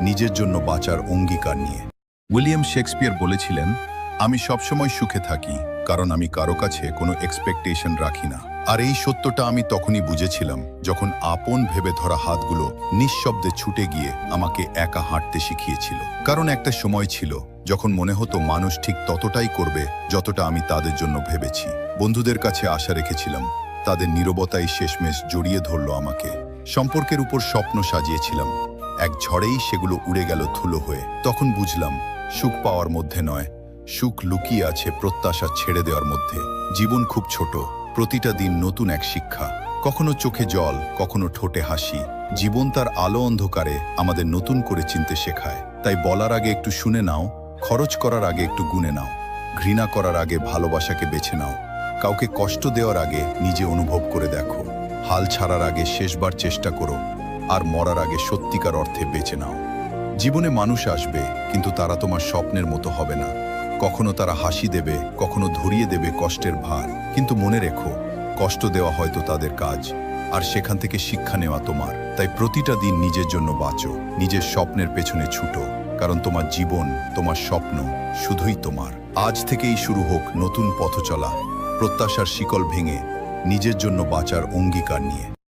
নিজের জন্য বাঁচার অঙ্গীকার নিয়ে। উইলিয়াম শেক্সপিয়ার বলেছিলেন, আমি সবসময় সুখে থাকি কারণ আমি কারো কাছে কোনো এক্সপেকটেশন রাখি না। আর এই সত্যটা আমি তখনই বুঝেছিলাম যখন আপন ভেবে ধরা হাতগুলো নিঃশব্দে ছুটে গিয়ে আমাকে একা হাঁটতে শিখিয়েছিল। কারণ একটা সময় ছিল যখন মনে হতো মানুষ ঠিক ততটাই করবে যতটা আমি তাদের জন্য ভেবেছি। বন্ধুদের কাছে আশা রেখেছিলাম, তাদের নীরবতাই শেষমেশ জড়িয়ে ধরল আমাকে। সম্পর্কের উপর স্বপ্ন সাজিয়েছিলাম, এক ঝড়েই সেগুলো উড়ে গেল ধুলো হয়ে। তখন বুঝলাম, সুখ পাওয়ার মধ্যে নয়, সুখ লুকিয়ে আছে প্রত্যাশা ছেড়ে দেওয়ার মধ্যে। জীবন খুব ছোট, প্রতিটা দিন নতুন এক শিক্ষা। কখনো চোখে জল, কখনো ঠোঁটে হাসি। জীবন তার আলো অন্ধকারে আমাদের নতুন করে চিনতে শেখায়। তাই বলার আগে একটু শুনে নাও, খরচ করার আগে একটু গুনে নাও, ঘৃণা করার আগে ভালোবাসাকে বেছে নাও, কাউকে কষ্ট দেওয়ার আগে নিজে অনুভব করে দেখো, হাল ছাড়ার আগে শেষবার চেষ্টা করো, আর মরার আগে সত্যিকার অর্থে বেঁচে নাও। জীবনে মানুষ আসবে, কিন্তু তারা তোমার স্বপ্নের মতো হবে না। কখনো তারা হাসি দেবে, কখনো ধরিয়ে দেবে কষ্টের ভার। কিন্তু মনে রেখো, কষ্ট দেওয়া হয়তো তাদের কাজ, আর সেখান থেকে শিক্ষা নেওয়া তোমার। তাই প্রতিটা দিন নিজের জন্য বাঁচো, নিজের স্বপ্নের পেছনে ছুটো, কারণ তোমার জীবন, তোমার স্বপ্ন শুধুই তোমার। আজ থেকেই শুরু হোক নতুন পথ চলা, প্রত্যাশার শিকল ভেঙে নিজের জন্য বাঁচার অঙ্গীকার নিয়ে।